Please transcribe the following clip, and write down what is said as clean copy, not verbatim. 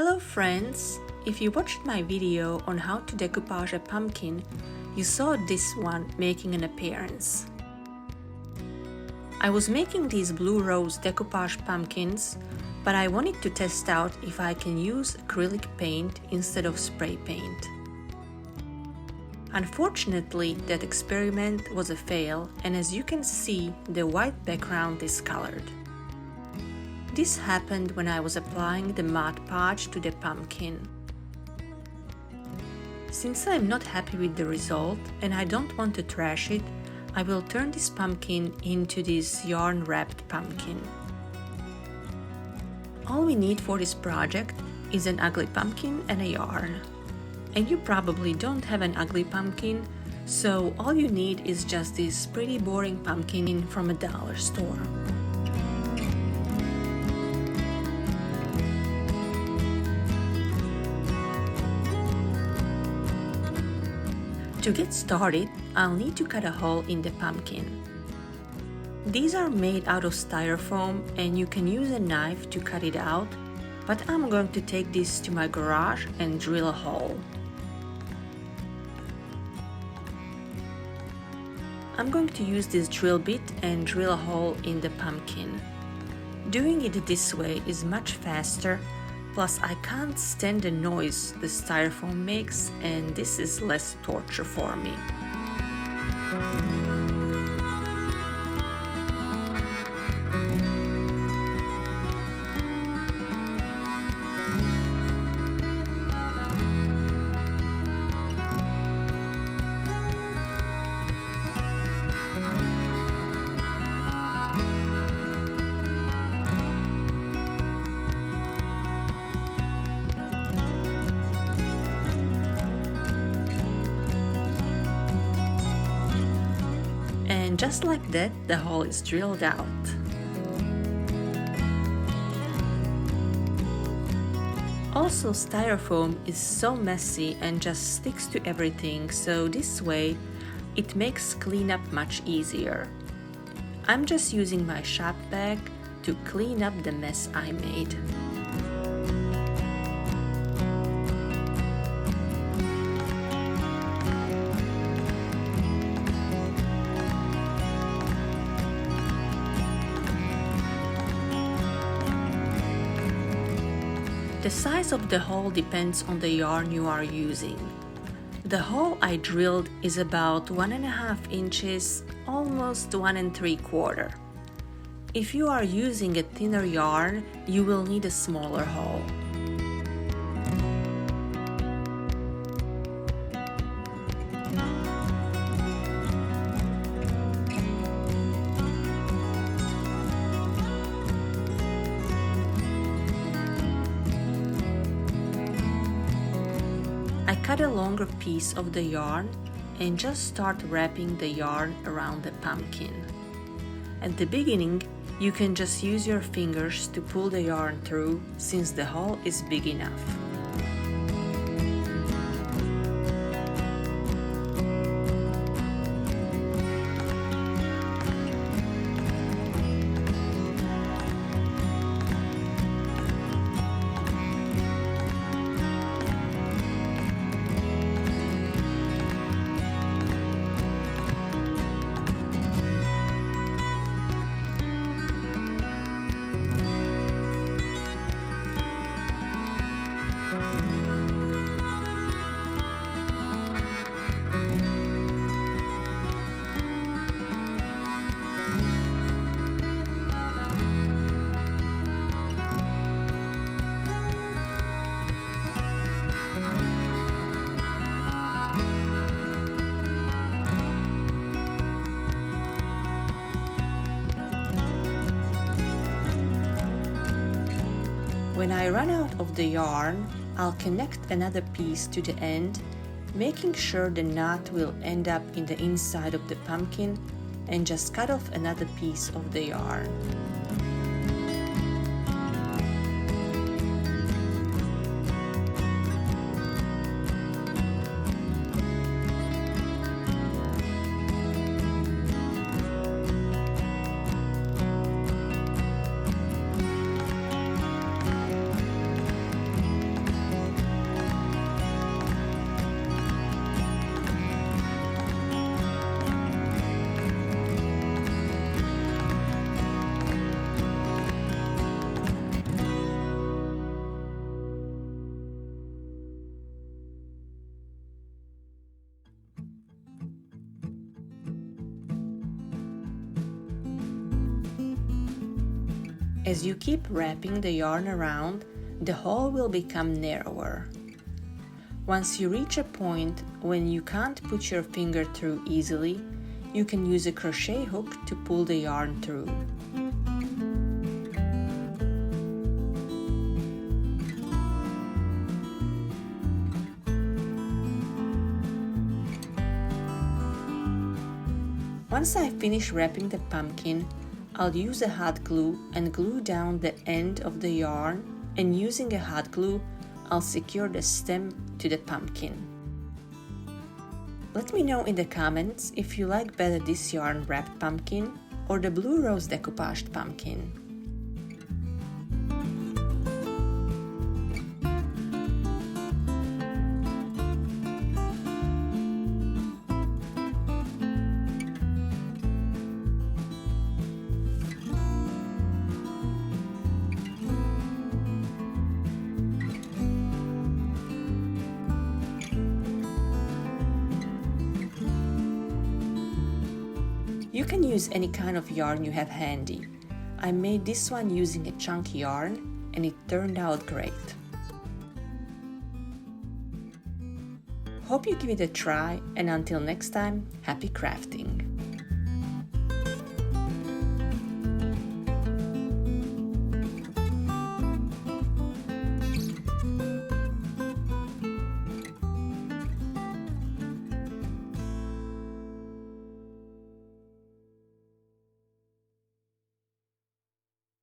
Hello friends! If you watched my video on how to decoupage a pumpkin, you saw this one making an appearance. I was making these blue rose decoupage pumpkins, but I wanted to test out if I can use acrylic paint instead of spray paint. Unfortunately, that experiment was a fail, and as you can see, the white background is colored. This happened when I was applying the Mod Podge to the pumpkin. Since I'm not happy with the result and I don't want to trash it, I will turn this pumpkin into this yarn wrapped pumpkin. All we need for this project is an ugly pumpkin and a yarn. And you probably don't have an ugly pumpkin, so all you need is just this pretty boring pumpkin from a dollar store. To get started, I'll need to cut a hole in the pumpkin. These are made out of styrofoam and you can use a knife to cut it out, but I'm going to take this to my garage and drill a hole. I'm going to use this drill bit and drill a hole in the pumpkin. Doing it this way is much faster. Plus, I can't stand the noise the styrofoam makes, and this is less torture for me. And just like that, the hole is drilled out. Also, styrofoam is so messy and just sticks to everything, so this way it makes cleanup much easier. I'm just using my shop bag to clean up the mess I made. The size of the hole depends on the yarn you are using. The hole I drilled is about 1.5 inches, almost 1 3/4. If you are using a thinner yarn, you will need a smaller hole. I cut a longer piece of the yarn and just start wrapping the yarn around the pumpkin. At the beginning, you can just use your fingers to pull the yarn through since the hole is big enough. When I run out of the yarn, I'll connect another piece to the end, making sure the knot will end up in the inside of the pumpkin, and just cut off another piece of the yarn. As you keep wrapping the yarn around, the hole will become narrower. Once you reach a point when you can't put your finger through easily, you can use a crochet hook to pull the yarn through. Once I finish wrapping the pumpkin, I'll use a hot glue and glue down the end of the yarn, and using a hot glue, I'll secure the stem to the pumpkin. Let me know in the comments if you like better this yarn wrapped pumpkin or the blue rose decoupaged pumpkin. You can use any kind of yarn you have handy. I made this one using a chunky yarn and it turned out great. Hope you give it a try, and until next time, happy crafting!